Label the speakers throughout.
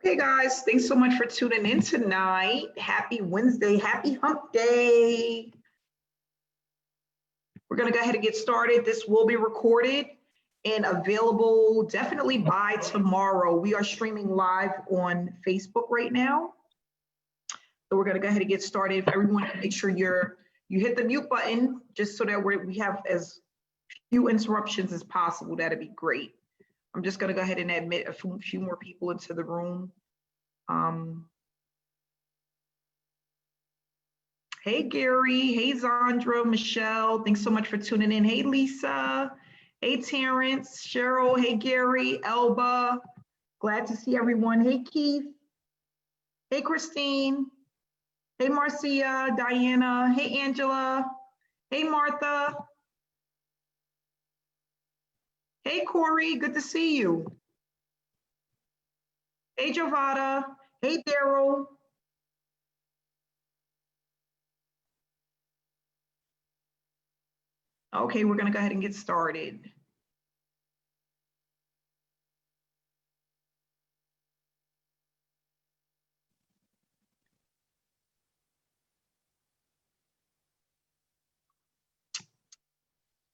Speaker 1: Okay, guys, thanks so much for tuning in tonight. Happy Wednesday, happy hump day. We're going to go ahead and get started. This will be recorded and available definitely by tomorrow. We are streaming live on Facebook right now. So we're going to go ahead and get started. If everyone can make sure you hit the mute button just so that we have as few interruptions as possible. That'd be great. I'm just going to go ahead and admit a few more people into the room. Hey, Gary. Hey, Zandra, Michelle. Thanks so much for tuning in. Hey, Lisa. Hey, Terrence, Cheryl. Hey, Gary, Elba. Glad to see everyone. Hey, Keith. Hey, Christine. Hey, Marcia, Diana. Hey, Angela. Hey, Martha. Hey, Corey, good to see you. Hey, Jovada. Hey, Daryl. Okay, we're gonna go ahead and get started.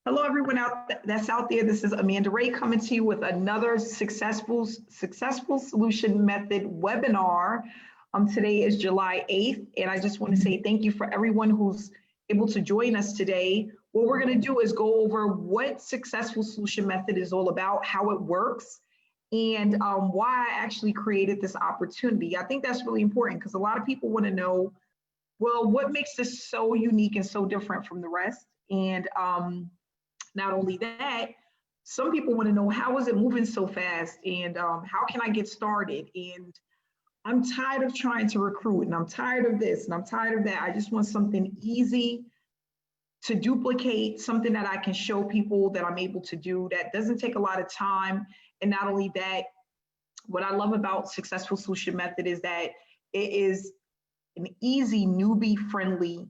Speaker 1: Hello, everyone that's out there. This is Amanda Wray coming to you with another successful solution method webinar. Today is July 8th, and I just want to say thank you for everyone who's able to join us today. What we're going to do is go over what successful solution method is all about, how it works, and why I actually created this opportunity. I think that's really important because a lot of people want to know, well, what makes this so unique and so different from the rest? And not only that, some people want to know, how is it moving so fast, and how can I get started? And I'm tired of trying to recruit, and I'm tired of this, and I'm tired of that. I just want something easy to duplicate, something that I can show people that I'm able to do that doesn't take a lot of time. And not only that, what I love about Successful Solution Method is that it is an easy, newbie-friendly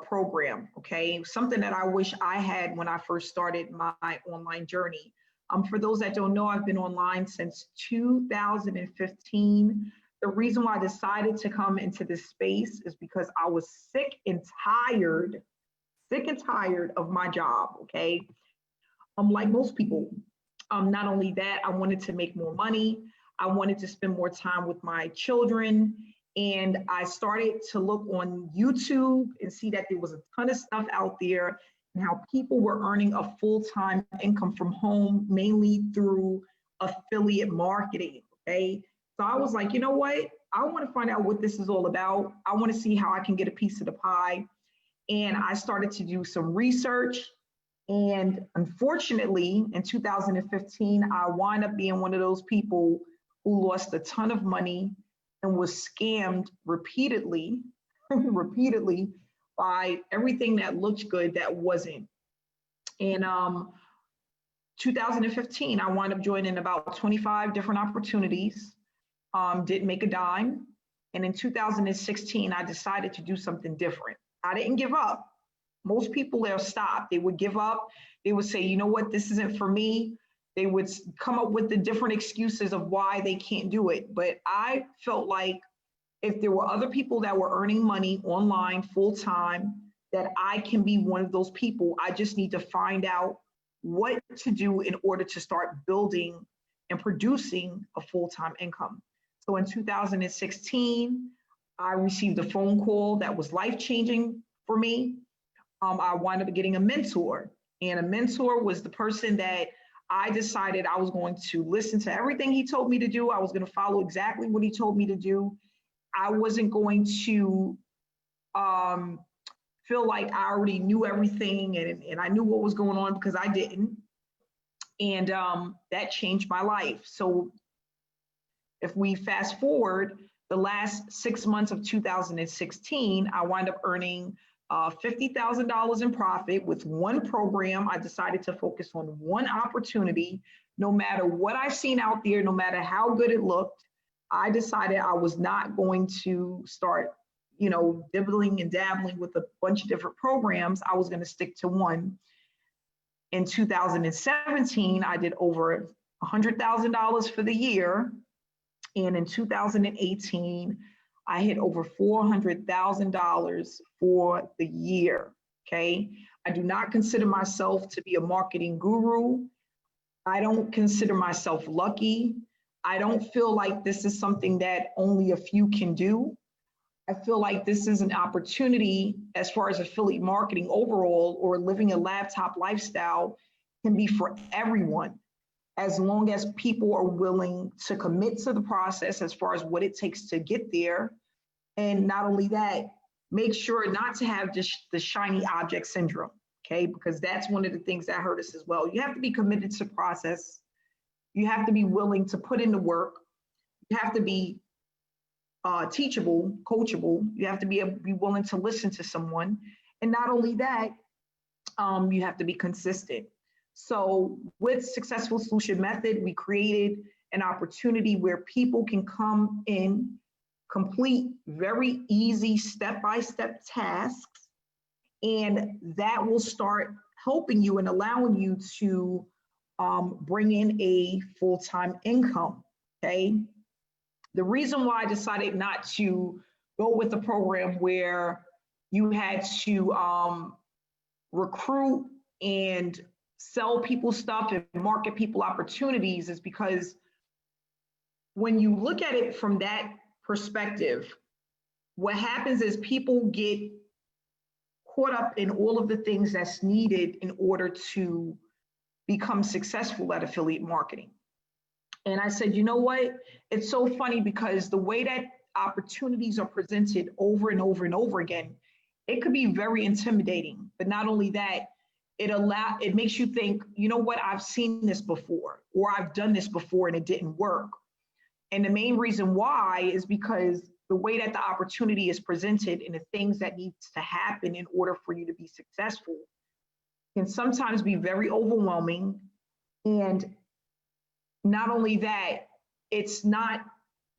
Speaker 1: program, okay? Something that I wish I had when I first started my online journey. For those that don't know, I've been online since 2015. The reason why I decided to come into this space is because I was sick and tired of my job, okay? Like most people. Not only that, I wanted to make more money. I wanted to spend more time with my children. And I started to look on YouTube and see that there was a ton of stuff out there and how people were earning a full-time income from home, mainly through affiliate marketing, okay? So I was like, you know what? I want to find out what this is all about. I want to see how I can get a piece of the pie. And I started to do some research. And unfortunately, in 2015, I wound up being one of those people who lost a ton of money and was scammed repeatedly by everything that looked good that wasn't. In 2015, I wound up joining about 25 different opportunities, didn't make a dime. And in 2016, I decided to do something different. I didn't give up. Most people, they'll stop. They would give up. They would say, you know what, this isn't for me. They would come up with the different excuses of why they can't do it. But I felt like if there were other people that were earning money online full time, that I can be one of those people. I just need to find out what to do in order to start building and producing a full-time income. So in 2016, I received a phone call that was life-changing for me. I wound up getting a mentor, and a mentor was the person that I decided I was going to listen to everything he told me to do. I was going to follow exactly what he told me to do. I wasn't going to feel like I already knew everything and I knew what was going on, because I didn't. And that changed my life. So if we fast forward the last 6 months of 2016, I wound up earning $50,000 in profit with one program. I decided to focus on one opportunity. No matter what I've seen out there, no matter how good it looked, I decided I was not going to start, dibbling and dabbling with a bunch of different programs. I was going to stick to one. In 2017, I did over $100,000 for the year. And in 2018, I hit over $400,000 for the year, okay? I do not consider myself to be a marketing guru. I don't consider myself lucky. I don't feel like this is something that only a few can do. I feel like this is an opportunity as far as affiliate marketing overall, or living a laptop lifestyle, can be for everyone, as long as people are willing to commit to the process as far as what it takes to get there. And not only that, make sure not to have the shiny object syndrome, okay? Because that's one of the things that hurt us as well. You have to be committed to process. You have to be willing to put in the work. You have to be teachable, coachable. You have to be willing to listen to someone. And not only that, you have to be consistent. So with Successful Solution Method, we created an opportunity where people can come in, complete very easy step-by-step tasks, and that will start helping you and allowing you to bring in a full-time income, okay? The reason why I decided not to go with a program where you had to recruit and sell people stuff and market people opportunities is because when you look at it from that perspective, what happens is people get caught up in all of the things that's needed in order to become successful at affiliate marketing. And I said, you know what? It's so funny because the way that opportunities are presented over and over and over again, it could be very intimidating. But not only that, it makes you think, you know what, I've seen this before, or I've done this before and it didn't work. And the main reason why is because the way that the opportunity is presented and the things that needs to happen in order for you to be successful can sometimes be very overwhelming. And not only that, it's not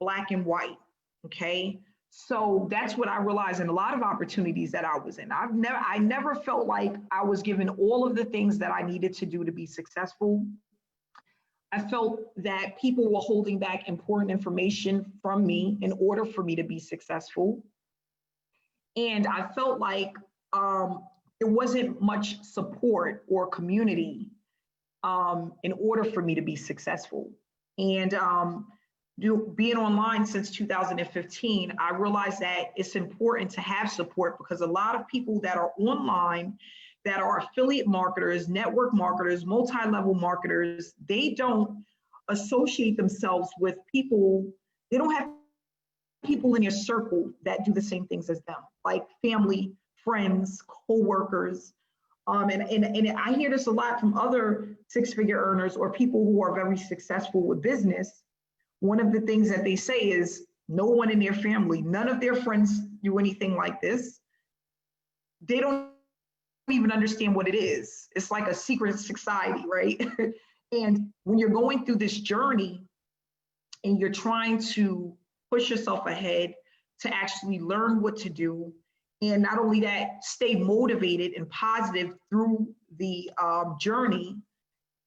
Speaker 1: black and white, okay? So that's what I realized in a lot of opportunities that I was in. I never felt like I was given all of the things that I needed to do to be successful. I felt that people were holding back important information from me in order for me to be successful. And I felt like there wasn't much support or community in order for me to be successful. And being online since 2015, I realized that it's important to have support because a lot of people that are online, that are affiliate marketers, network marketers, multi-level marketers, they don't associate themselves with people, they don't have people in their circle that do the same things as them, like family, friends, co-workers. And I hear this a lot from other six-figure earners or people who are very successful with business. One of the things that they say is no one in their family, none of their friends do anything like this. They don't even understand what it is. It's like a secret society, right? And when you're going through this journey and you're trying to push yourself ahead to actually learn what to do, and not only that, stay motivated and positive through the journey,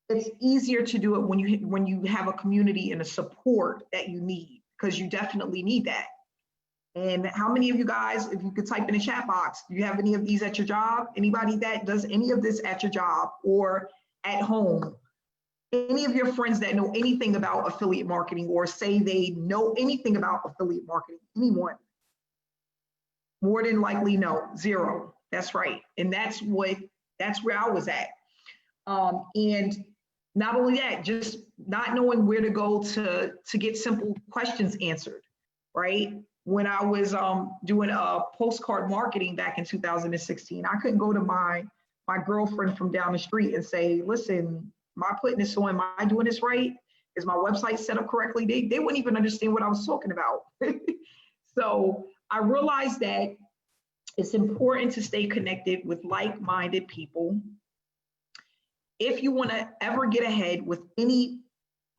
Speaker 1: it's easier to do it when you have a community and a support that you need, because you definitely need that. And how many of you guys, if you could type in the chat box, do you have any of these at your job? Anybody that does any of this at your job or at home? Any of your friends that know anything about affiliate marketing or say they know anything about affiliate marketing? Anyone? More than likely, no, zero. That's right. And that's where I was at. And not only that, just not knowing where to go to get simple questions answered, right? When I was doing postcard marketing back in 2016, I couldn't go to my girlfriend from down the street and say, listen, am I putting this on? Am I doing this right? Is my website set up correctly? They wouldn't even understand what I was talking about. So I realized that it's important to stay connected with like-minded people. If you want to ever get ahead with any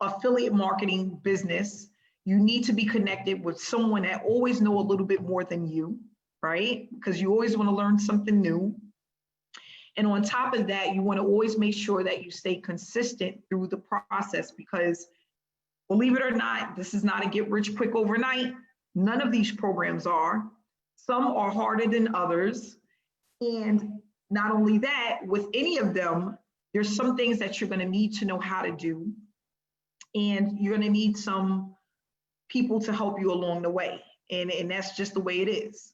Speaker 1: affiliate marketing business, you need to be connected with someone that always know a little bit more than you, right? Because you always want to learn something new. And on top of that, you want to always make sure that you stay consistent through the process, because Believe it or not, this is not a get rich quick overnight. None of these programs are. Some are harder than others. And not only that, with any of them, there's some things that you're going to need to know how to do. And you're going to need some people to help you along the way. And that's just the way it is.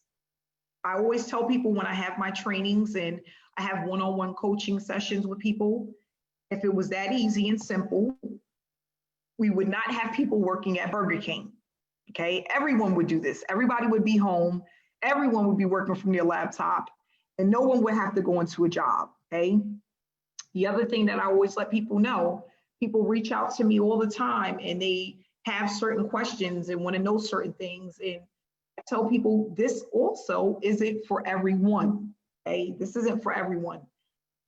Speaker 1: I always tell people when I have my trainings and I have one-on-one coaching sessions with people, if it was that easy and simple, we would not have people working at Burger King. Okay, everyone would do this. Everybody would be home. Everyone would be working from their laptop, and no one would have to go into a job. Okay. The other thing that I always let people know, people reach out to me all the time and they have certain questions and want to know certain things. And I tell people this also isn't for everyone. Okay, this isn't for everyone.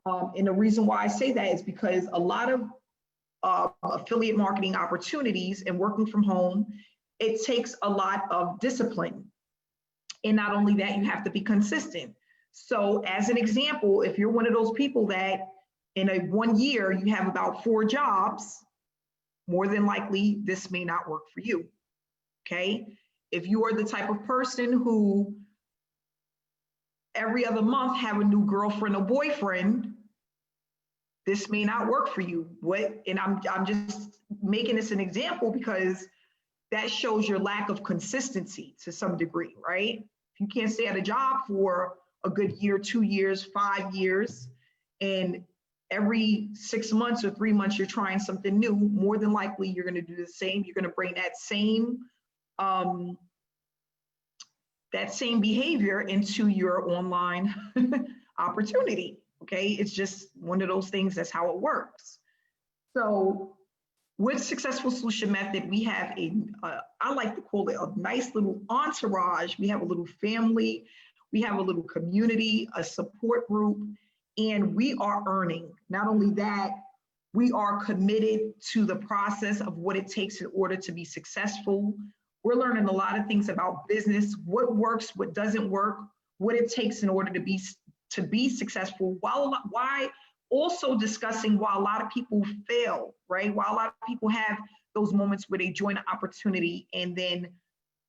Speaker 1: And the reason why I say that is because a lot of affiliate marketing opportunities and working from home, it takes a lot of discipline. And not only that, you have to be consistent. So as an example, if you're one of those people that in a 1 year, you have about 4 jobs, more than likely, this may not work for you, okay? If you are the type of person who every other month have a new girlfriend or boyfriend, this may not work for you. And I'm just making this an example because that shows your lack of consistency to some degree, right? If you can't stay at a job for a good year, 2 years, 5 years, and every 6 months or 3 months you're trying something new, more than likely you're going to do the same. You're going to bring that same behavior into your online opportunity. Okay, it's just one of those things. That's how it works. So with Successful Solution Method, we have I like to call it a nice little entourage. We have a little family, we have a little community, a support group, and we are earning. Not only that, we are committed to the process of what it takes in order to be successful. We're learning a lot of things about business, what works, what doesn't work, what it takes in order to be successful, while also discussing why a lot of people fail, right? Why a lot of people have those moments where they join an opportunity and then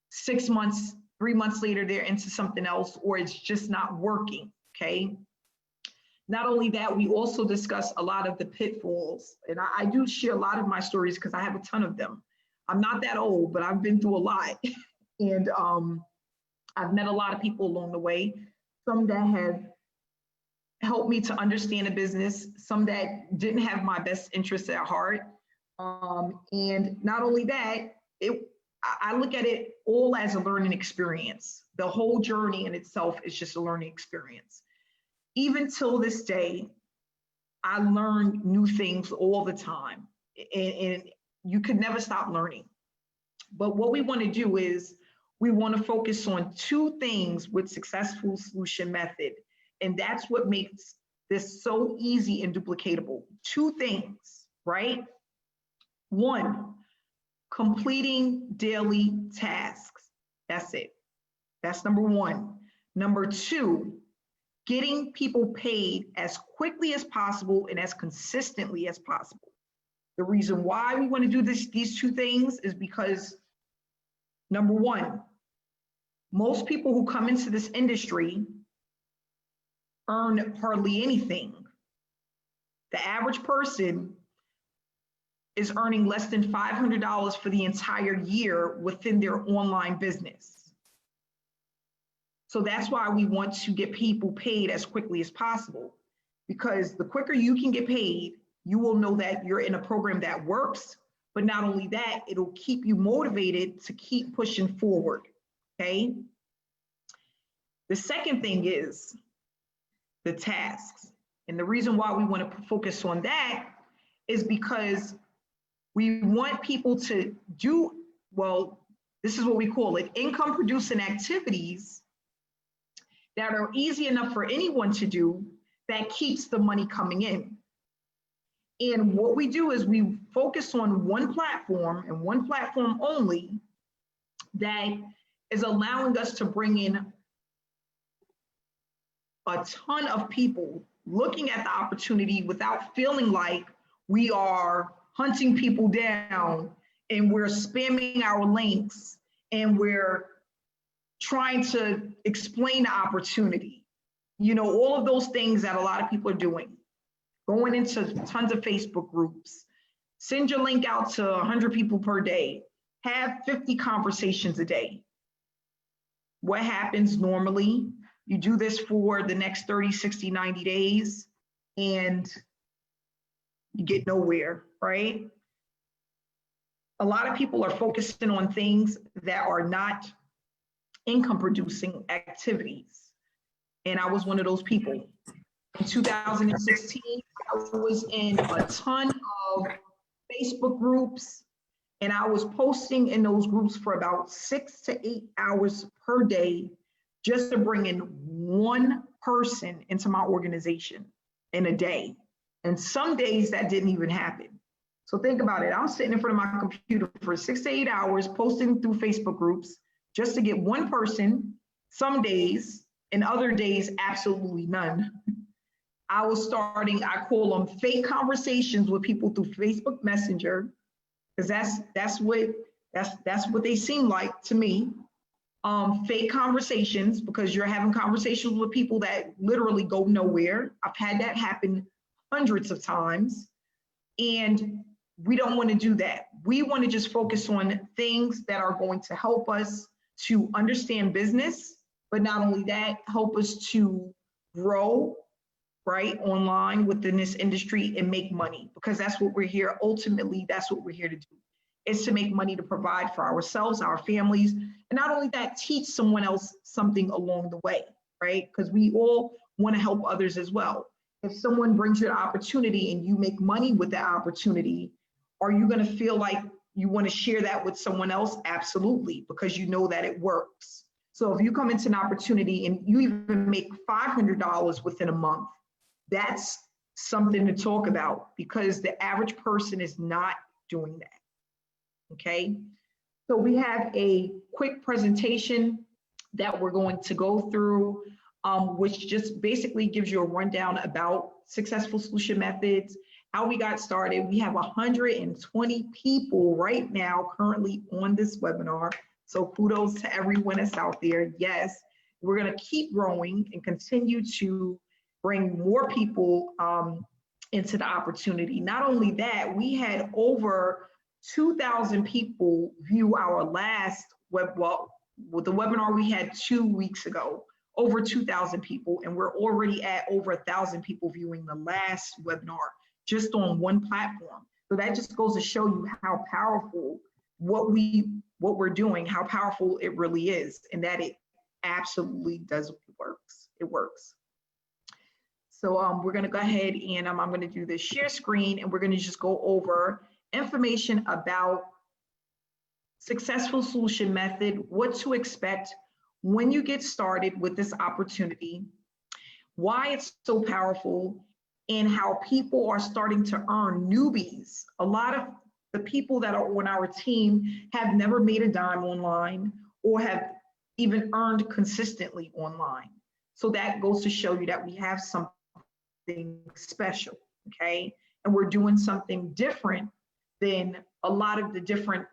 Speaker 1: 6 months, 3 months later, they're into something else, or it's just not working, okay? Not only that, we also discuss a lot of the pitfalls. And I do share a lot of my stories because I have a ton of them. I'm not that old, but I've been through a lot. And I've met a lot of people along the way, some that have helped me to understand the business, some that didn't have my best interests at heart. And not only that, I look at it all as a learning experience. The whole journey in itself is just a learning experience. Even till this day, I learn new things all the time, and you could never stop learning. But what we want to do is we want to focus on 2 things with Successful Solution Method, and that's what makes this so easy and duplicatable. 2 things, right? 1, completing daily tasks. That's it. That's number 1. Number 2, getting people paid as quickly as possible and as consistently as possible. The reason why we want to do these 2 things is because, number 1, most people who come into this industry earn hardly anything. The average person is earning less than $500 for the entire year within their online business. So that's why we want to get people paid as quickly as possible, because the quicker you can get paid, you will know that you're in a program that works, but not only that, it'll keep you motivated to keep pushing forward, okay? The second thing is the tasks. And the reason why we want to focus on that is because we want people to do, well, this is what we call it, income producing activities that are easy enough for anyone to do that keeps the money coming in. And what we do is we focus on one platform and one platform only that is allowing us to bring in a ton of people looking at the opportunity without feeling like we are hunting people down and we're spamming our links and we're trying to explain the opportunity. You know, all of those things that a lot of people are doing, going into tons of Facebook groups, send your link out to 100 people per day, have 50 conversations a day. What happens normally? You do this for the next 30, 60, 90 days, and you get nowhere, right? A lot of people are focusing on things that are not income producing activities. And I was one of those people. In 2016, I was in a ton of Facebook groups, and I was posting in those groups for about 6 to 8 hours per day just to bring in one person into my organization in a day. And some days that didn't even happen. So think about it. I'm sitting in front of my computer for 6 to 8 hours, posting through Facebook groups just to get one person, some days, and other days, absolutely none. I was starting, I call them fake conversations with people through Facebook Messenger, because that's what they seem like to me. Fake conversations, because you're having conversations with people that literally go nowhere. I've had that happen hundreds of times, and we don't want to do that. We want to just focus on things that are going to help us to understand business, but not only that, help us to grow, right, online within this industry and make money, because that's what we're here. Ultimately, that's what we're here to do, is to make money to provide for ourselves, our families, and not only that, teach someone else something along the way, right? Because we all want to help others as well. If someone brings you an opportunity and you make money with that opportunity, are you going to feel like you want to share that with someone else? Absolutely, because you know that it works. So if you come into an opportunity and you even make $500 within a month, that's something to talk about, because the average person is not doing that. Okay, so we have a quick presentation that we're going to go through, which just basically gives you a rundown about Successful Solution Methods, how we got started. We have 120 people right now currently on this webinar. So kudos to everyone that's out there. Yes, we're going to keep growing and continue to bring more people into the opportunity. Not only that, we had over 2,000 people view our last with the webinar we had 2 weeks ago, over 2,000 people, and we're already at over 1,000 people viewing the last webinar just on one platform. So that just goes to show you how powerful what we're doing, how powerful it really is, and that it absolutely does works. It works. So we're going to go ahead and I'm going to do the share screen, and we're going to just go over information about Successful Solution Method, what to expect when you get started with this opportunity, why it's so powerful, and how people are starting to earn. Newbies. A lot of the people that are on our team have never made a dime online or have even earned consistently online. So that goes to show you that we have something special, okay? And we're doing something different than a lot of the different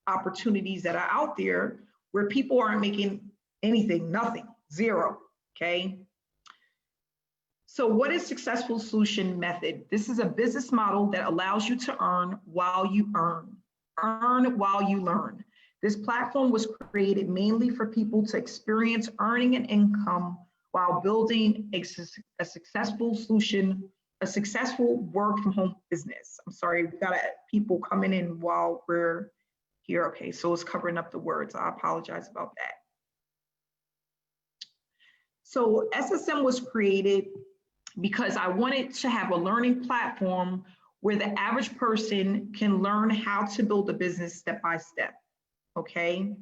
Speaker 1: opportunities that are out there where people aren't making anything, nothing, zero, okay? So what is Successful Solution Method? This is a business model that allows you to earn while you earn while you learn. This platform was created mainly for people to experience earning an income while building a successful solution, a successful work from home business. I'm sorry, we got people coming in while we're here. Okay, so it's covering up the words. I apologize about that. So SSM was created because I wanted to have a learning platform where the average person can learn how to build a business step by step, okay?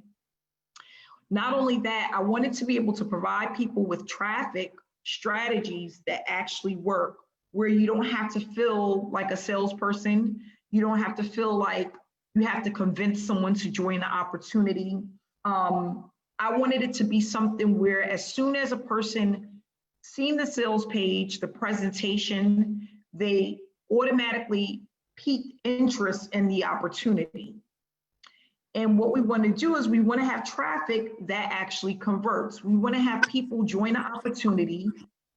Speaker 1: Not only that, I wanted to be able to provide people with traffic strategies that actually work, where you don't have to feel like a salesperson. You don't have to feel like you have to convince someone to join the opportunity. I wanted it to be something where as soon as a person seen the sales page, the presentation, they automatically piqued interest in the opportunity. And what we want to do is we want to have traffic that actually converts. We want to have people join the opportunity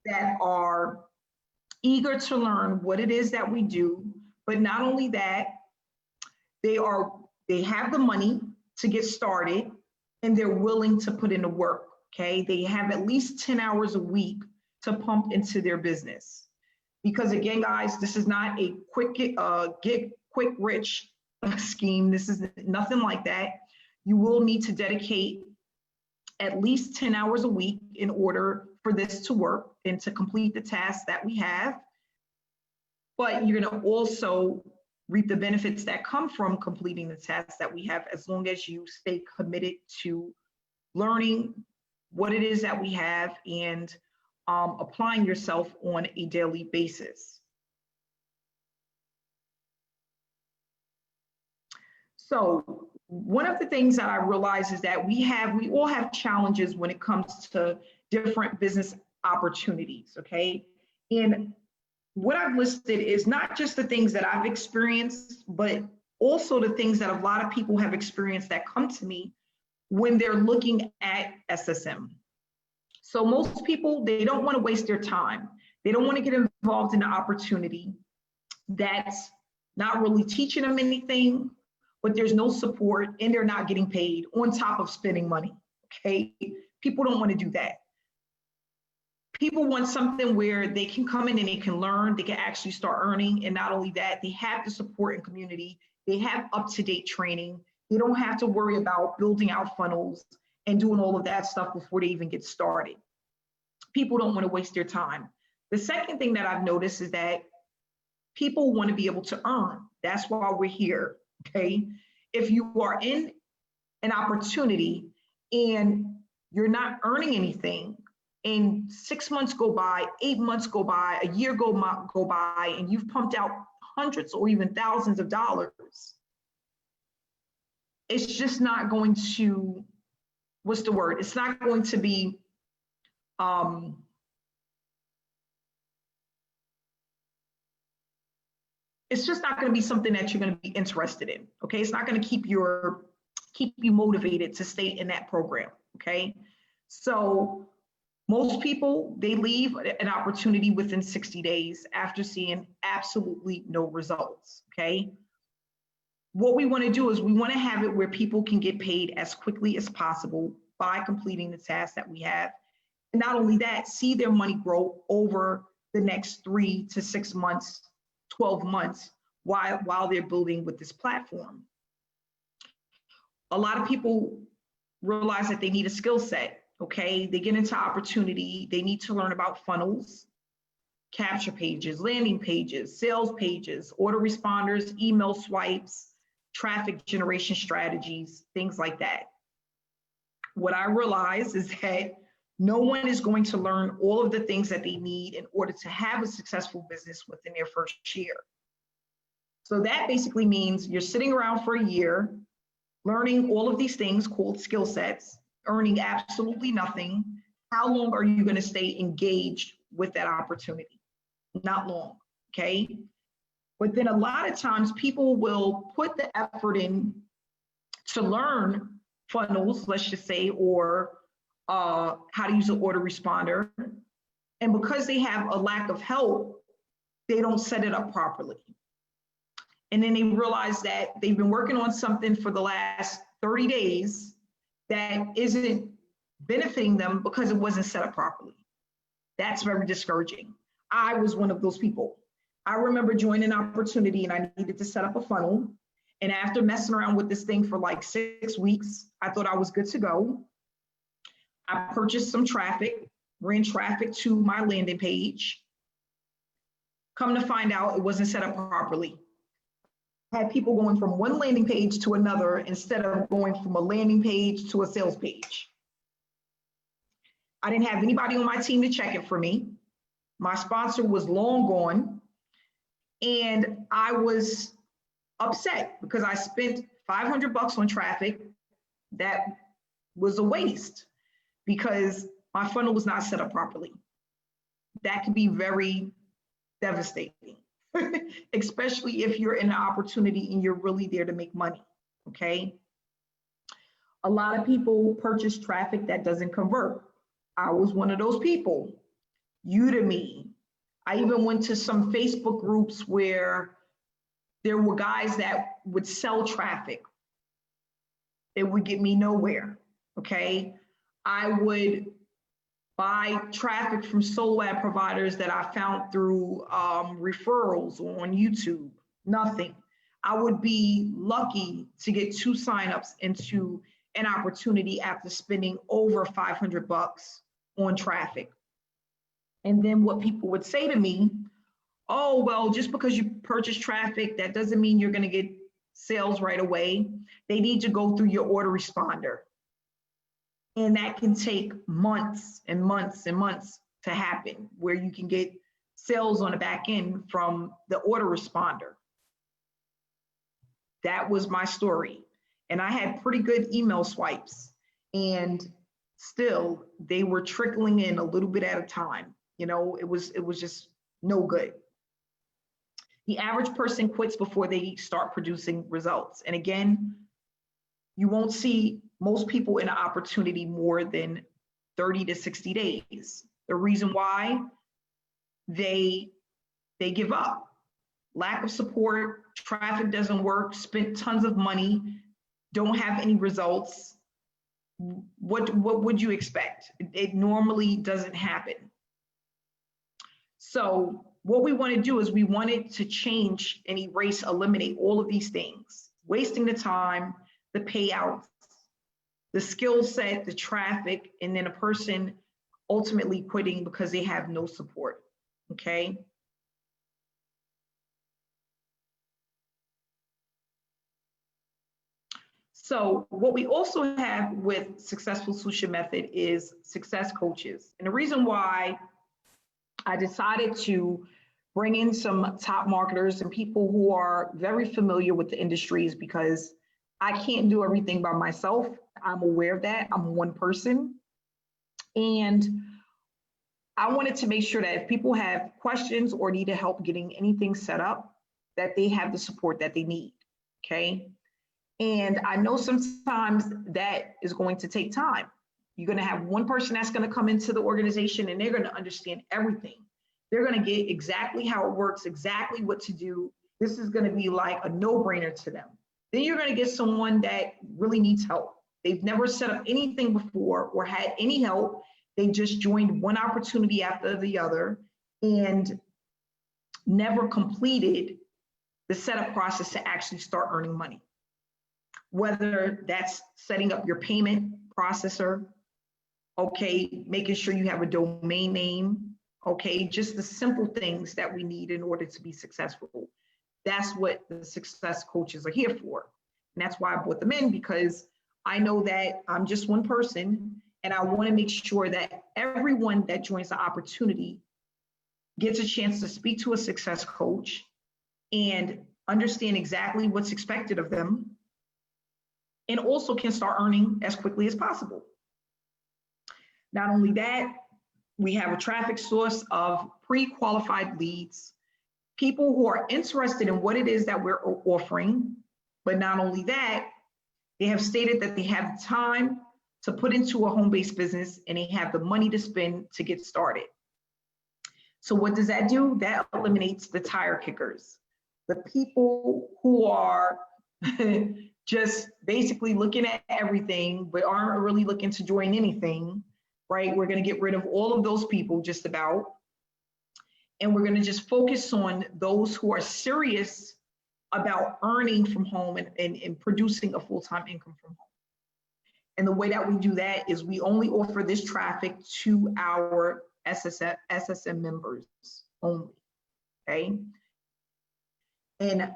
Speaker 1: that are eager to learn what it is that we do, but not only that, they have the money to get started and they're willing to put in the work. Okay, they have at least 10 hours a week to pump into their business. Because again, guys, this is not a get quick rich scheme. This is nothing like that. You will need to dedicate at least 10 hours a week in order for this to work and to complete the tasks that we have. But you're going to also reap the benefits that come from completing the tasks that we have, as long as you stay committed to learning what it is that we have and applying yourself on a daily basis. So one of the things that I realize is that we all have challenges when it comes to different business opportunities, okay? And what I've listed is not just the things that I've experienced, but also the things that a lot of people have experienced that come to me when they're looking at SSM. So most people, they don't want to waste their time. They don't want to get involved in an opportunity that's not really teaching them anything, but there's no support and they're not getting paid on top of spending money, okay? People don't want to do that. People want something where they can come in and they can learn, they can actually start earning. And not only that, they have the support and community. They have up-to-date training. They don't have to worry about building out funnels and doing all of that stuff before they even get started. People don't want to waste their time. The second thing that I've noticed is that people want to be able to earn. That's why we're here, okay? If you are in an opportunity and you're not earning anything, and 6 months go by, 8 months go by, a year go by, and you've pumped out hundreds or even thousands of dollars, it's just not going to, what's the word? It's not going to be, it's just not going to be something that you're going to be interested in, okay? It's not going to keep you motivated to stay in that program, okay? So most people, they leave an opportunity within 60 days after seeing absolutely no results, okay? What we want to do is we want to have it where people can get paid as quickly as possible by completing the tasks that we have. And not only that, see their money grow over the next 3 to 6 months, 12 months while they're building with this platform. A lot of people realize that they need a skill set. Okay, they get into opportunity, they need to learn about funnels, capture pages, landing pages, sales pages, order responders, email swipes, traffic generation strategies, things like that. What I realize is that no one is going to learn all of the things that they need in order to have a successful business within their first year. So that basically means you're sitting around for a year, learning all of these things called skill sets, earning absolutely nothing. How long are you going to stay engaged with that opportunity? Not long, okay? But then a lot of times people will put the effort in to learn funnels, let's just say, or how to use an order responder. And because they have a lack of help, they don't set it up properly. And then they realize that they've been working on something for the last 30 days that isn't benefiting them because it wasn't set up properly. That's very discouraging. I was one of those people. I remember joining an opportunity and I needed to set up a funnel. And after messing around with this thing for like 6 weeks, I thought I was good to go. I purchased some traffic, ran traffic to my landing page. Come to find out, it wasn't set up properly. I had people going from one landing page to another instead of going from a landing page to a sales page. I didn't have anybody on my team to check it for me. My sponsor was long gone. And I was upset because I spent $500 on traffic that was a waste because my funnel was not set up properly. That can be very devastating. Especially if you're in an opportunity and you're really there to make money, okay? A lot of people purchase traffic that doesn't convert. I was one of those people. Udemy. I even went to some Facebook groups where there were guys that would sell traffic. It would get me nowhere, okay? I would buy traffic from solo ad providers that I found through referrals on YouTube, nothing. I would be lucky to get 2 signups into an opportunity after spending over $500 on traffic. And then what people would say to me, oh, well, just because you purchase traffic, that doesn't mean you're going to get sales right away. They need to go through your autoresponder. And that can take months and months and months to happen, where you can get sales on the back end from the autoresponder. That was my story. And I had pretty good email swipes, and still they were trickling in a little bit at a time. You know, it was just no good. The average person quits before they start producing results. And again, you won't see most people in an opportunity more than 30 to 60 days. The reason why, they give up. Lack of support, traffic doesn't work, spent tons of money, don't have any results. What would you expect? It normally doesn't happen. So what we want to do is we wanted to change and erase, eliminate all of these things. Wasting the time, the payouts, the skill set, the traffic, and then a person ultimately quitting because they have no support, okay? So what we also have with Successful Solution Method is success coaches. And the reason why I decided to bring in some top marketers and people who are very familiar with the industry is because I can't do everything by myself. I'm aware of that. I'm one person. And I wanted to make sure that if people have questions or need help getting anything set up, that they have the support that they need, okay? And I know sometimes that is going to take time. You're going to have one person that's going to come into the organization and they're going to understand everything. They're going to get exactly how it works, exactly what to do. This is going to be like a no-brainer to them. Then you're going to get someone that really needs help. They've never set up anything before or had any help. They just joined one opportunity after the other and never completed the setup process to actually start earning money. Whether that's setting up your payment processor, okay, making sure you have a domain name, okay, just the simple things that we need in order to be successful. That's what the success coaches are here for. And that's why I brought them in, because I know that I'm just one person and I want to make sure that everyone that joins the opportunity gets a chance to speak to a success coach and understand exactly what's expected of them, and also can start earning as quickly as possible. Not only that, we have a traffic source of pre-qualified leads, people who are interested in what it is that we're offering. But not only that, they have stated that they have the time to put into a home-based business and they have the money to spend to get started. So what does that do? That eliminates the tire kickers, the people who are just basically looking at everything, but aren't really looking to join anything, right? We're going to get rid of all of those people just about. And we're going to just focus on those who are serious about earning from home and producing a full-time income from home. And the way that we do that is we only offer this traffic to our SSM members only, okay? And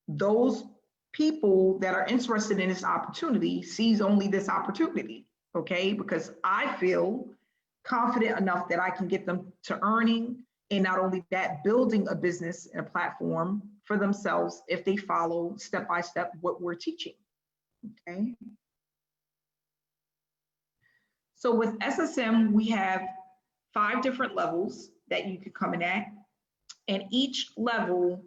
Speaker 1: those people that are interested in this opportunity sees only this opportunity, okay? Because I feel confident enough that I can get them to earning, and not only that, building a business and a platform for themselves if they follow step by step what we're teaching, okay? So with SSM, we have 5 different levels that you could come in at, and each level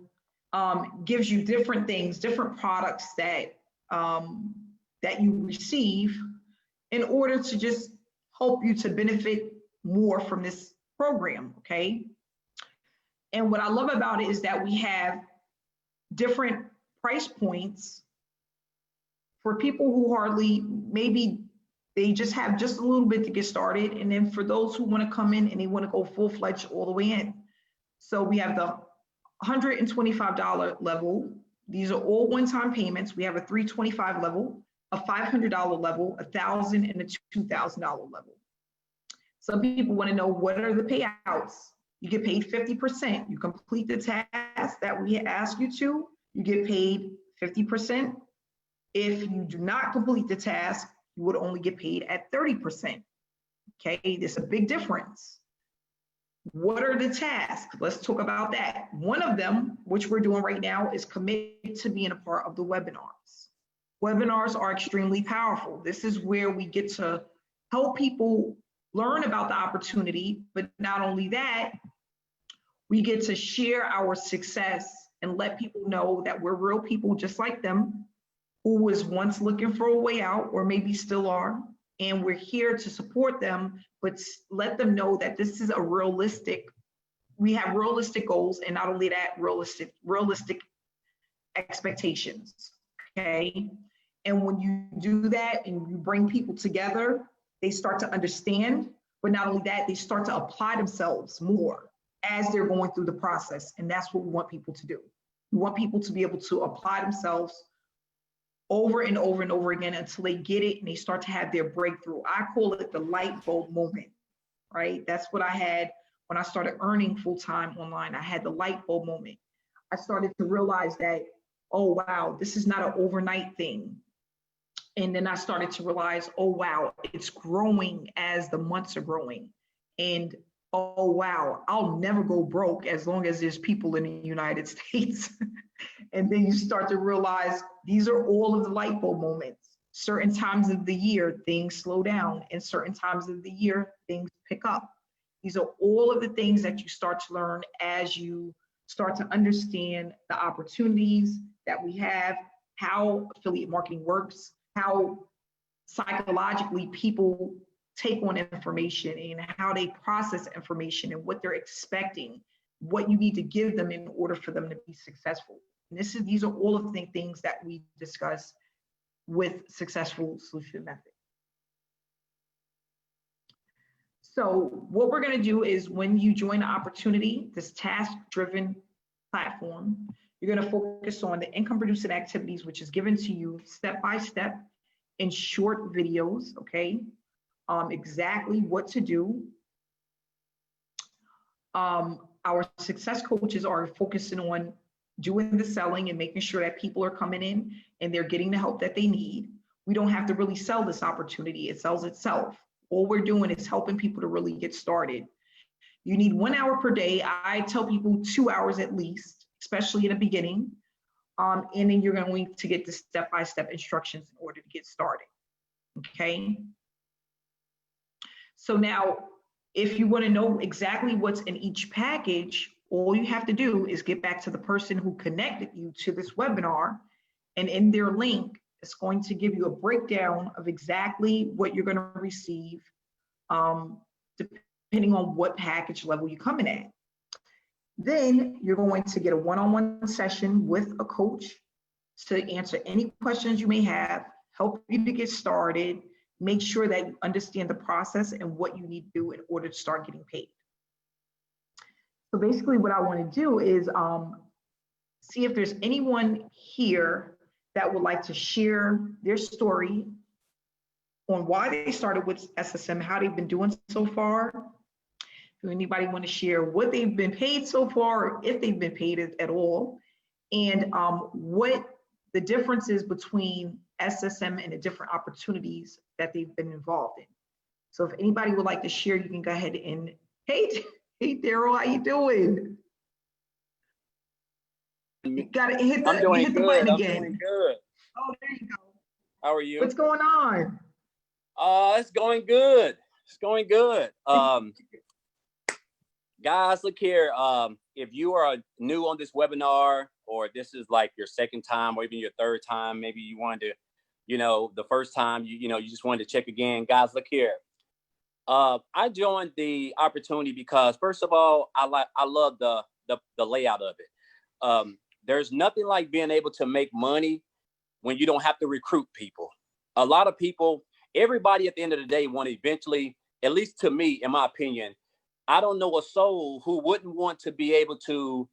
Speaker 1: gives you different things, different products that that you receive in order to just help you to benefit more from this program, okay? And what I love about it is that we have different price points for people who hardly, maybe they just have just a little bit to get started. And then for those who want to come in and they want to go full-fledged all the way in. So we have the $125 level. These are all one-time payments. We have a $325 level, a $500 level, $1,000, and a $2,000 level. Some people want to know, what are the payouts? You get paid 50%. You complete the task that we ask you to, you get paid 50%. If you do not complete the task, you would only get paid at 30%. Okay, there's a big difference. What are the tasks? Let's talk about that. One of them, which we're doing right now, is commit to being a part of the webinars. Webinars are extremely powerful. This is where we get to help people learn about the opportunity, but not only that, we get to share our success and let people know that we're real people just like them, who was once looking for a way out, or maybe still are, and we're here to support them, but let them know that this is a realistic, we have realistic goals, and not only that, realistic expectations, okay? And when you do that and you bring people together, they start to understand, but not only that, they start to apply themselves more as they're going through the process, and that's what we want people to do. We want people to be able to apply themselves over and over and over again until they get it and they start to have their breakthrough. I call it the light bulb moment, right? That's what I had when I started earning full-time online. I had the light bulb moment. I started to realize that, oh, wow, this is not an overnight thing. And then I started to realize, oh, wow, it's growing as the months are growing. And oh, wow, I'll never go broke as long as there's people in the United States. And then you start to realize these are all of the light bulb moments. Certain times of the year, things slow down, and certain times of the year, things pick up. These are all of the things that you start to learn as you start to understand the opportunities that we have, how affiliate marketing works, how psychologically people take on information and how they process information and what they're expecting, what you need to give them in order for them to be successful. And these are all of the things that we discuss with Successful Solution Method. So what we're going to do is, when you join the opportunity, this task-driven platform, you're going to focus on the income producing activities, which is given to you step by step in short videos, okay? Exactly what to do. Our success coaches are focusing on doing the selling and making sure that people are coming in and they're getting the help that they need. We don't have to really sell this opportunity. It sells itself. All we're doing is helping people to really get started. You need 1 hour per day. I tell people 2 hours at least, especially in the beginning. And then you're going to get the step-by-step instructions in order to get started, okay? So now, if you want to know exactly what's in each package, all you have to do is get back to the person who connected you to this webinar, and in their link, it's going to give you a breakdown of exactly what you're going to receive, depending on what package level you come in at. Then you're going to get a one-on-one session with a coach to answer any questions you may have, help you to get started, make sure that you understand the process and what you need to do in order to start getting paid. So basically what I want to do is see if there's anyone here that would like to share their story on why they started with SSM, how they've been doing so far. If anybody want to share what they've been paid so far, or if they've been paid at all, and what the difference is between SSM and the different opportunities that they've been involved in. So if anybody would like to share, you can go ahead and, hey Daryl, how you doing? You gotta hit the button again. I'm doing good. Oh, there you go.
Speaker 2: How are you?
Speaker 1: What's going on?
Speaker 2: It's going good. It's going good. Guys, look here. If you are new on this webinar, or this is like your second time or even your third time, maybe you wanted to the first time, you just wanted to check again. Guys, look here. I joined the opportunity because, first of all, I love the layout of it. There's nothing like being able to make money when you don't have to recruit people. A lot of people, everybody at the end of the day want to eventually, at least to me, in my opinion, I don't know a soul who wouldn't want to be able to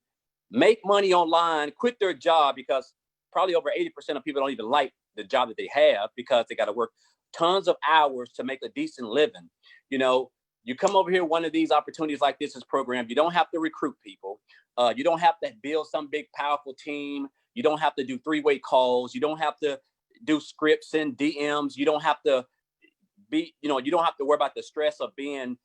Speaker 2: make money online, quit their job, because probably over 80% of people don't even like the job that they have because they got to work tons of hours to make a decent living. You come over here, one of these opportunities like this is programmed. You don't have to recruit people. You don't have to build some big, powerful team. You don't have to do three-way calls. You don't have to do scripts and DMs. You don't have to you don't have to worry about the stress of being,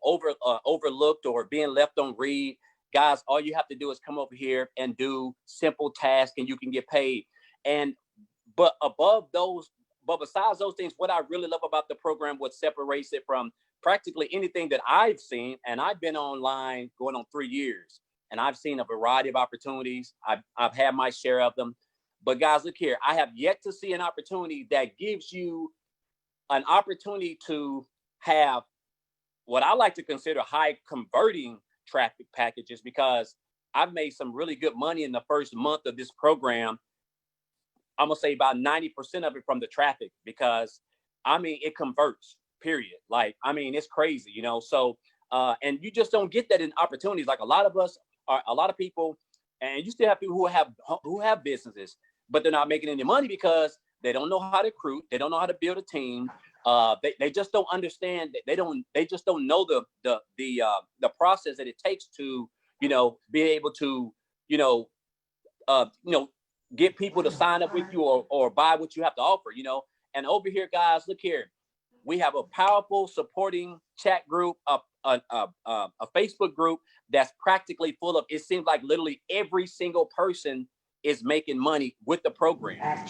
Speaker 2: overlooked or being left on read. Guys, all you have to do is come over here and do simple tasks and you can get paid. But besides those things, what I really love about the program, what separates it from practically anything that I've seen, and I've been online going on 3 years, and I've seen a variety of opportunities. I've had my share of them. But guys, look here, I have yet to see an opportunity that gives you an opportunity to have what I like to consider high converting traffic packages, because I've made some really good money in the first month of this program. I'm gonna say about 90% of it from the traffic, because it converts, period. It's crazy, so and you just don't get that in opportunities. Like a lot of people, and you still have people who have businesses, but they're not making any money because they don't know how to recruit, they don't know how to build a team. They just don't understand. They just don't know the process that it takes to be able to get people to sign up with you or buy what you have to offer. And over here, guys, look here, we have a powerful supporting chat group, a Facebook group that's practically full of. It seems like literally every single person is making money with the program.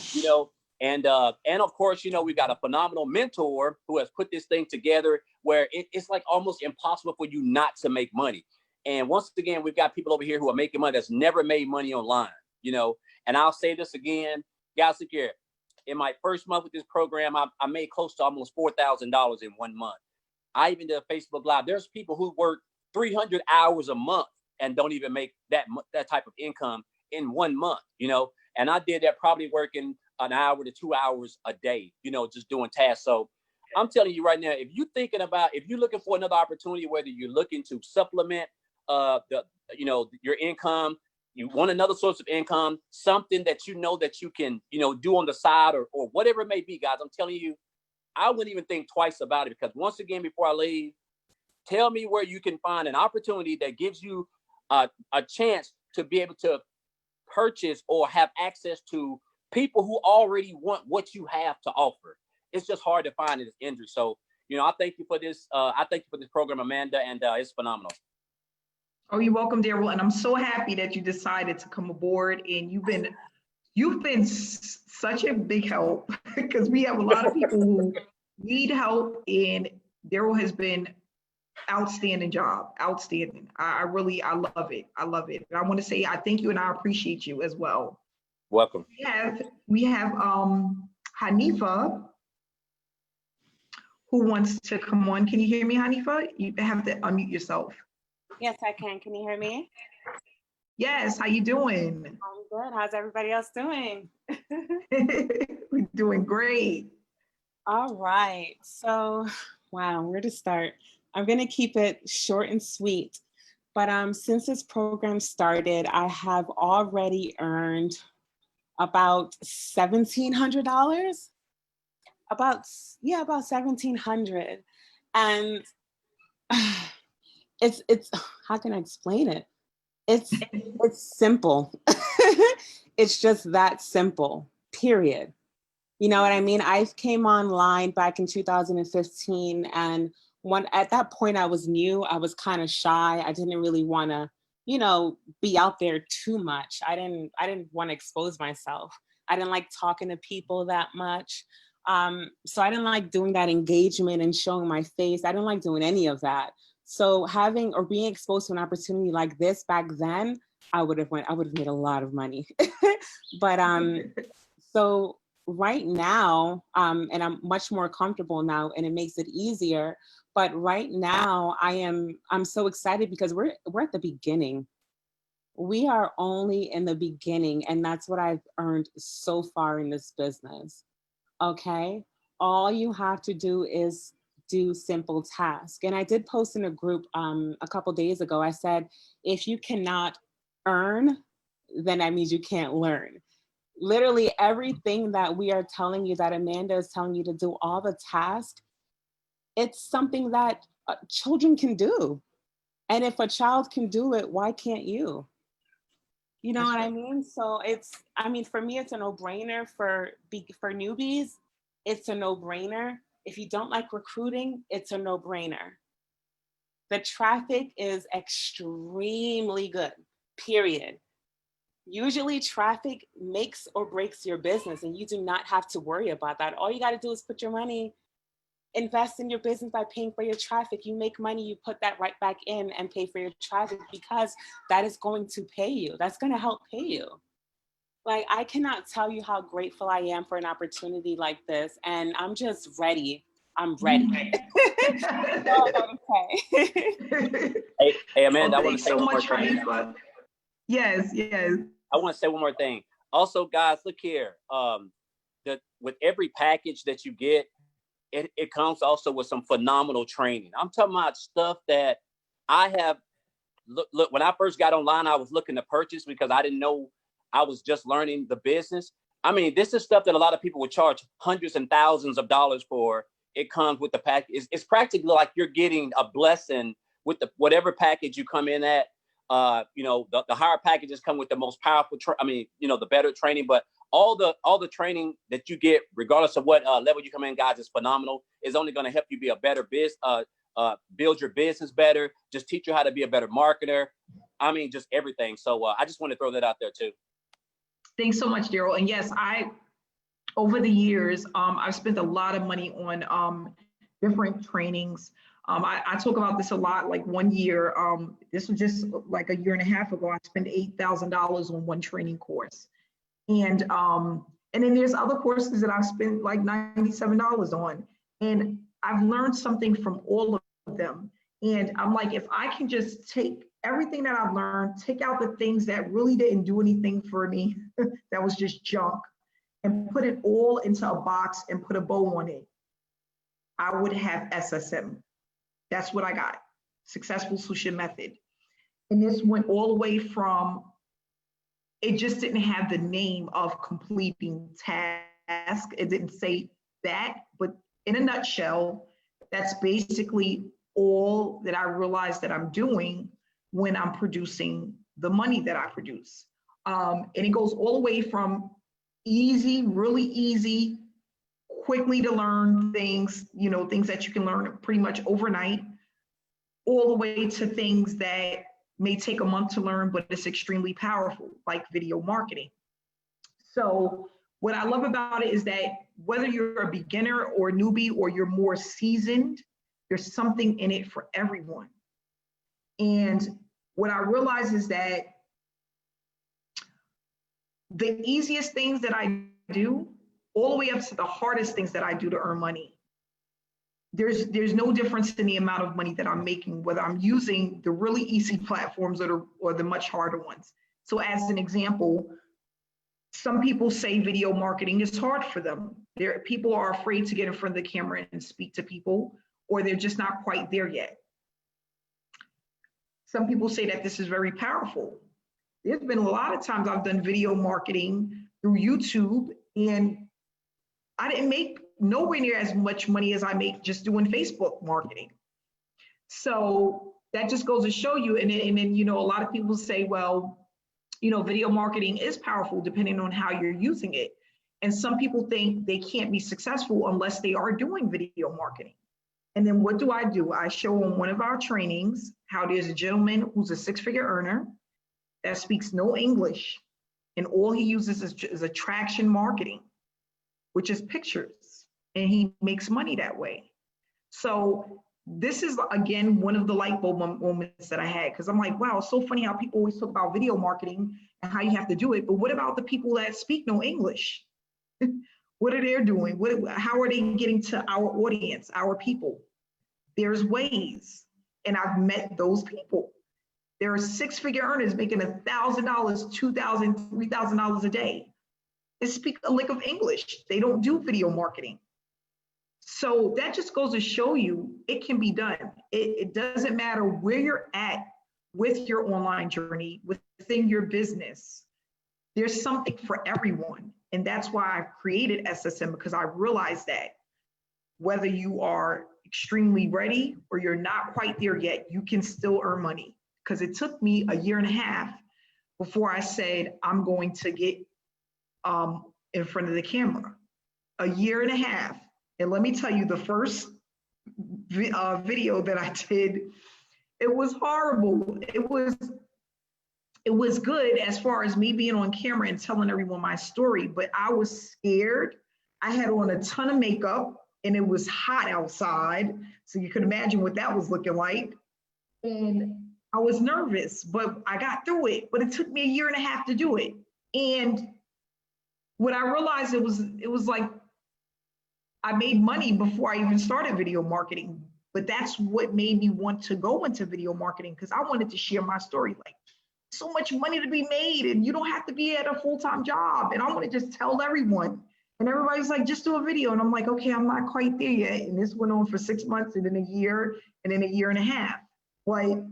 Speaker 2: And of course, we've got a phenomenal mentor who has put this thing together where it's like almost impossible for you not to make money. And once again, we've got people over here who are making money that's never made money online, and I'll say this again, guys, look here, in my first month with this program, I made close to almost $4,000 in 1 month. I even did a Facebook Live. There's people who work 300 hours a month and don't even make that type of income in 1 month, and I did that probably working an hour to 2 hours a day, just doing tasks. So I'm telling you right now, if you're looking for another opportunity, whether you're looking to supplement your income, you want another source of income, something that that you can, do on the side or whatever it may be, guys, I'm telling you, I wouldn't even think twice about it, because once again, before I leave, tell me where you can find an opportunity that gives you a chance to be able to purchase or have access to people who already want what you have to offer. It's just hard to find in this industry. So, I thank you for this. I thank you for this program, Amanda, and it's phenomenal.
Speaker 1: Oh, you're welcome, Daryl. And I'm so happy that you decided to come aboard, and you've been such a big help because we have a lot of people who need help, and Daryl has been outstanding job, outstanding. I love it. I love it. And I want to say I thank you and I appreciate you as well.
Speaker 2: Welcome.
Speaker 1: We have Hanifa who wants to come on. Can you hear me, Hanifa? You have to unmute yourself.
Speaker 3: Yes, I can. Can you hear me?
Speaker 1: Yes. How you doing?
Speaker 3: I'm good. How's everybody else doing?
Speaker 1: We're doing great.
Speaker 3: All right. So, wow, where to start? I'm going to keep it short and sweet. But since this program started, I have already earned about $1,700. About $1,700. And it's how can I explain it? It's simple. It's just that simple, period. You know what I mean? I came online back in 2015, and at that point I was new. I was kind of shy. I didn't really want to, be out there too much. I didn't want to expose myself. I didn't like talking to people that much. So I didn't like doing that engagement and showing my face. I didn't like doing any of that. So having or being exposed to an opportunity like this back then, I would have made a lot of money. But so right now, and I'm much more comfortable now, and it makes it easier. But right now, I'm so excited because we're at the beginning. We are only in the beginning, and that's what I've earned so far in this business. Okay, all you have to do is do simple tasks. And I did post in a group a couple days ago. I said, if you cannot earn, then that means you can't learn. Literally everything that we are telling you, that Amanda is telling you to do, all the tasks, it's something that children can do. And if a child can do it, why can't you? You know what I mean? So for me, it's a no-brainer. For newbies, it's a no-brainer. If you don't like recruiting, it's a no-brainer. The traffic is extremely good, period. Usually traffic makes or breaks your business, and you do not have to worry about that. All you got to do is put your money, invest in your business by paying for your traffic. You make money, you put that right back in and pay for your traffic, because that is going to pay you. That's going to help pay you. Like, I cannot tell you how grateful I am for an opportunity like this. And I'm just ready. I'm ready. That's all I gotta say.
Speaker 2: Hey, Amanda, I want to say
Speaker 1: so
Speaker 2: one more
Speaker 1: much
Speaker 2: thing.
Speaker 1: Yes.
Speaker 2: I want to say one more thing. Also, guys, look here. With every package that you get, it comes also with some phenomenal training. I'm talking about stuff that I have. Look, when I first got online, I was looking to purchase because I didn't know. I was just learning the business. I mean, this is stuff that a lot of people would charge hundreds and thousands of dollars for. It comes with the package. It's practically like you're getting a blessing with whatever package you come in at. The higher packages come with the most powerful, the better training, but all the training that you get, regardless of what level you come in, guys, is phenomenal. It's only going to help you be a better build your business better, just teach you how to be a better marketer. I mean, just everything. So I just want to throw that out there too.
Speaker 1: Thanks so much, Daryl. And yes, over the years, I've spent a lot of money on different trainings. I talk about this a lot. Like one year, this was just like a year and a half ago, I spent $8,000 on one training course. And then there's other courses that I've spent like $97 on. And I've learned something from all of them. And I'm like, if I can just take everything that I've learned, take out the things that really didn't do anything for me, that was just junk, and put it all into a box and put a bow on it, I would have SSM. That's what I got, Successful Solution Method. And this went all the way from, it just didn't have the name of completing task. It didn't say that, but in a nutshell, that's basically all that I realized that I'm doing when I'm producing the money that I produce. And it goes all the way from easy, really easy, quickly to learn things, things that you can learn pretty much overnight, all the way to things that may take a month to learn, but it's extremely powerful, like video marketing. So what I love about it is that whether you're a beginner or a newbie or you're more seasoned, there's something in it for everyone. And what I realize is that the easiest things that I do, all the way up to the hardest things that I do to earn money, there's no difference in the amount of money that I'm making, whether I'm using the really easy platforms or the much harder ones. So as an example, some people say video marketing is hard for them. People are afraid to get in front of the camera and speak to people, or they're just not quite there yet. Some people say that this is very powerful. There's been a lot of times I've done video marketing through YouTube, and I didn't make nowhere near as much money as I make just doing Facebook marketing. So that just goes to show you. And then, a lot of people say, well, video marketing is powerful depending on how you're using it. And some people think they can't be successful unless they are doing video marketing. And then what do? I show on one of our trainings how there's a gentleman who's a six-figure earner that speaks no English, and all he uses is attraction marketing, which is pictures, and he makes money that way. So this is, again, one of the light bulb moments that I had, because I'm like, wow, it's so funny how people always talk about video marketing and how you have to do it, but what about the people that speak no English? What are they doing? How are they getting to our audience, our people? There's ways, and I've met those people. There are six-figure earners making $1,000, $2,000, $3,000 a day. They speak a lick of English. They don't do video marketing. So that just goes to show you it can be done. It doesn't matter where you're at with your online journey, within your business. There's something for everyone. And that's why I created SSM, because I realized that whether you are extremely ready or you're not quite there yet, you can still earn money. Because it took me 1.5 years before I said, I'm going to get in front of the camera. 1.5 years. And let me tell you, the first video that I did, it was horrible. It was good as far as me being on camera and telling everyone my story, but I was scared. I had on a ton of makeup and it was hot outside. So you can imagine what that was looking like. And I was nervous, but I got through it. But it took me 1.5 years to do it. And what I realized, it was like I made money before I even started video marketing. But that's what made me want to go into video marketing, because I wanted to share my story. Like, so much money to be made, and you don't have to be at a full-time job. And I want to just tell everyone. And everybody's like, just do a video. And I'm like, okay, I'm not quite there yet. And this went on for 6 months, and then 1 year, and then 1.5 years. But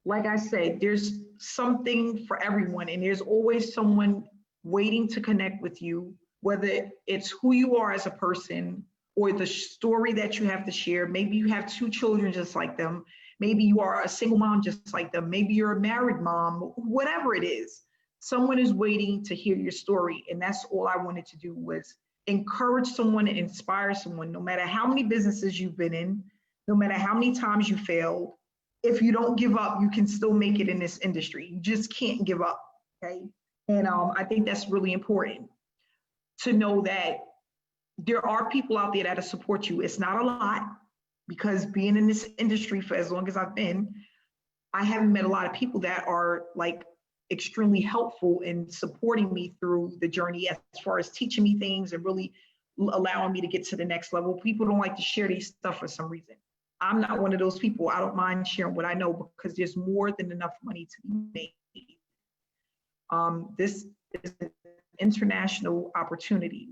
Speaker 1: like I said, there's something for everyone, and there's always someone waiting to connect with you, whether it's who you are as a person or the story that you have to share. Maybe you have 2 children just like them. Maybe you are a single mom just like them. Maybe you're a married mom, whatever it is. Someone is waiting to hear your story. And that's all I wanted to do, was encourage someone and inspire someone. No matter how many businesses you've been in, no matter how many times you failed, if you don't give up, you can still make it in this industry. You just can't give up, okay? And I think that's really important to know that there are people out there that'll support you. It's not a lot, because being in this industry for as long as I've been, I haven't met a lot of people that are like extremely helpful in supporting me through the journey, as far as teaching me things and really allowing me to get to the next level. People don't like to share these stuff for some reason. I'm not one of those people. I don't mind sharing what I know, because there's more than enough money to be made. This is an international opportunity.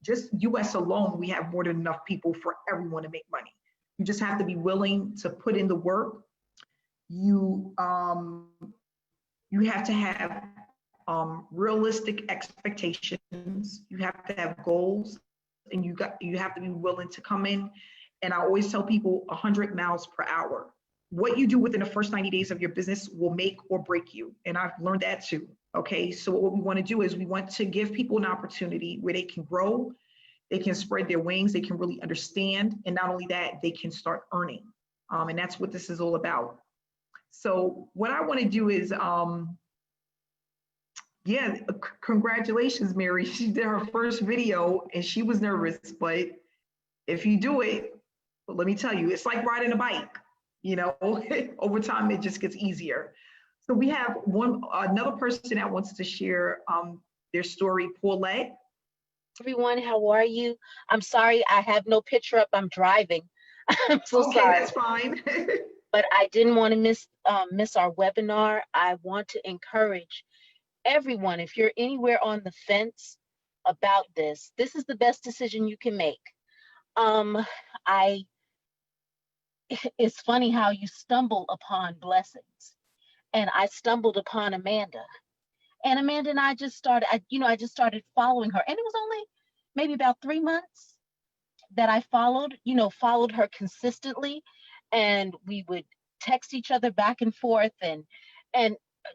Speaker 1: Just US alone, we have more than enough people for everyone to make money. You just have to be willing to put in the work. You have to have realistic expectations. You have to have goals, and you have to be willing to come in. And I always tell people 100 miles per hour. What you do within the first 90 days of your business will make or break you. And I've learned that too. Okay, so what we want to do is we want to give people an opportunity where they can grow, they can spread their wings, they can really understand. And not only that, they can start earning. And that's what this is all about. So what I want to do is, congratulations, Mary. She did her first video and she was nervous, but if you do it, let me tell you, it's like riding a bike, over time, it just gets easier. So we have another person that wants to share their story, Paulette.
Speaker 4: Everyone, how are you? I'm sorry, I have no picture up. I'm driving. I'm so
Speaker 1: okay,
Speaker 4: sorry.
Speaker 1: That's fine.
Speaker 4: But I didn't want to miss our webinar. I want to encourage everyone, if you're anywhere on the fence about this is the best decision you can make. It's funny how you stumble upon blessings. And I stumbled upon Amanda. And Amanda and I just started, I just started following her. And it was only maybe about 3 months that I followed her consistently. And we would text each other back and forth. And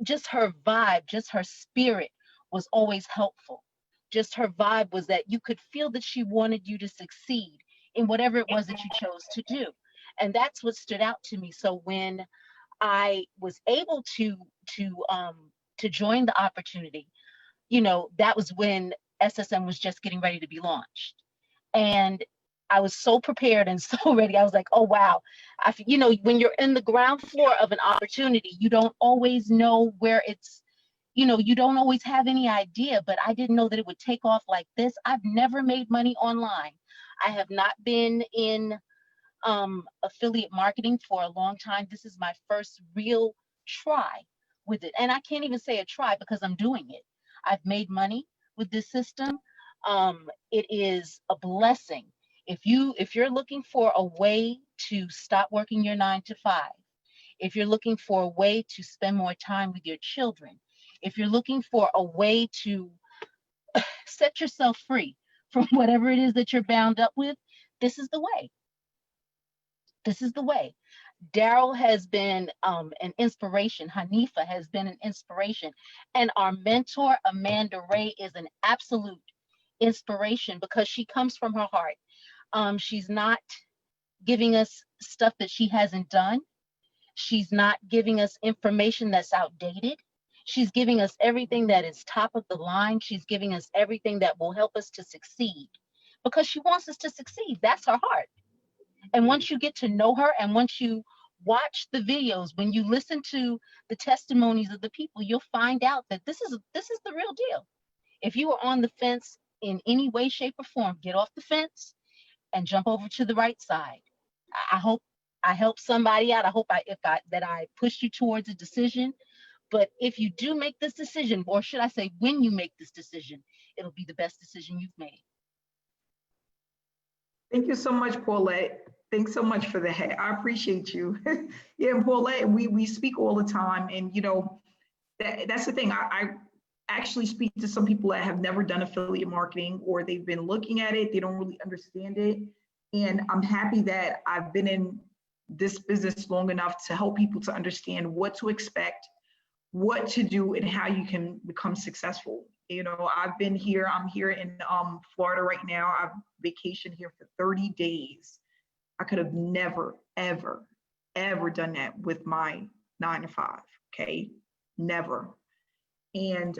Speaker 4: just her vibe, just her spirit was always helpful. Just her vibe was that you could feel that she wanted you to succeed in whatever it was that you chose to do. And that's what stood out to me. So when I was able to join the opportunity, that was when SSM was just getting ready to be launched. And I was so prepared and so ready. I was like, oh, wow. When you're in the ground floor of an opportunity, you don't always know where it's you don't always have any idea, but I didn't know that it would take off like this. I've never made money online. I have not been in affiliate marketing for a long time. This is my first real try with it. And I can't even say a try because I'm doing it. I've made money with this system. It is a blessing. If you're looking for a way to stop working your 9 to 5, if you're looking for a way to spend more time with your children, if you're looking for a way to set yourself free from whatever it is that you're bound up with, this is the way. This is the way. Daryl has been an inspiration. Hanifa has been an inspiration. And our mentor, Amanda Wray, is an absolute inspiration because she comes from her heart. She's not giving us stuff that she hasn't done. She's not giving us information that's outdated. She's giving us everything that is top of the line. She's giving us everything that will help us to succeed because she wants us to succeed. That's her heart. And once you get to know her and once you watch the videos, when you listen to the testimonies of the people, you'll find out that this is the real deal. If you are on the fence in any way, shape, or form, get off the fence and jump over to the right side. I hope I helped somebody out. I hope that I pushed you towards a decision. But if you do make this decision, or should I say, when you make this decision, it'll be the best decision you've made.
Speaker 1: Thank you so much, Paulette. Thanks so much for that. I appreciate you. Yeah, Paulette, we speak all the time, and that's the thing. I actually speak to some people that have never done affiliate marketing, or they've been looking at it, they don't really understand it. And I'm happy that I've been in this business long enough to help people to understand what to expect, what to do, and how you can become successful. I'm here in Florida right now. I've vacationed here for 30 days. I could have never, ever, ever done that with my 9 to 5, okay? Never. And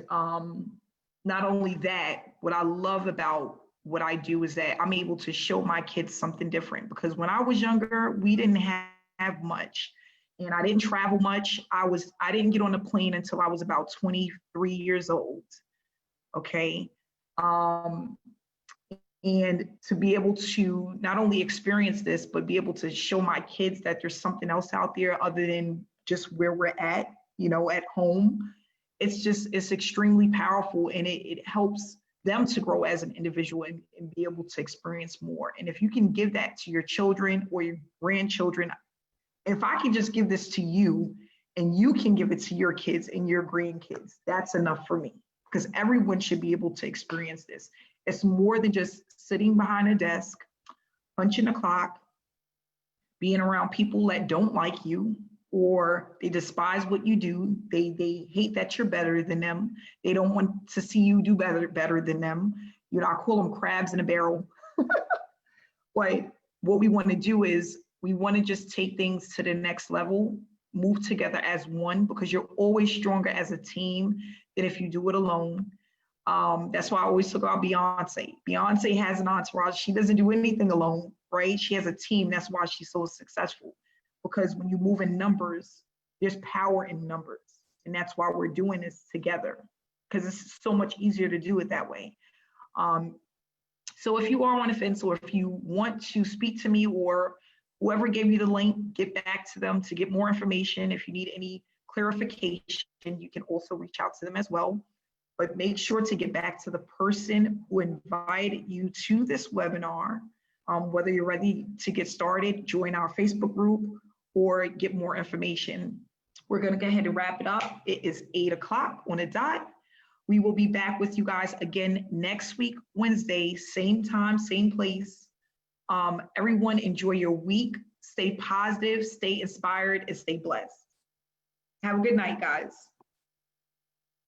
Speaker 1: not only that, what I love about what I do is that I'm able to show my kids something different, because when I was younger, we didn't have much, and I didn't travel much. I didn't get on a plane until I was about 23 years old. Okay. And to be able to not only experience this, but be able to show my kids that there's something else out there other than just where we're at, at home. It's extremely powerful, and it helps them to grow as an individual and be able to experience more. And if you can give that to your children or your grandchildren, if I can just give this to you and you can give it to your kids and your grandkids, that's enough for me, because everyone should be able to experience this. It's more than just sitting behind a desk, punching a clock, being around people that don't like you, or they despise what you do. They hate that you're better than them. They don't want to see you do better than them. I call them crabs in a barrel. But what we want to do is we want to just take things to the next level, move together as one, because you're always stronger as a team than if you do it alone. That's why I always talk about Beyonce. Beyonce has an entourage. She doesn't do anything alone, right? She has a team. That's why she's so successful. Because when you move in numbers, there's power in numbers. And that's why we're doing this together, because it's so much easier to do it that way. So if you are on the fence, or if you want to speak to me, or whoever gave you the link, get back to them to get more information. If you need any clarification, you can also reach out to them as well. But make sure to get back to the person who invited you to this webinar. Whether you're ready to get started, join our Facebook group, or get more information. We're going to go ahead and wrap it up. It is 8 o'clock on a dot. We will be back with you guys again next week, Wednesday, same time, same place. Everyone enjoy your week. Stay positive, stay inspired, and stay blessed. Have a good night, guys.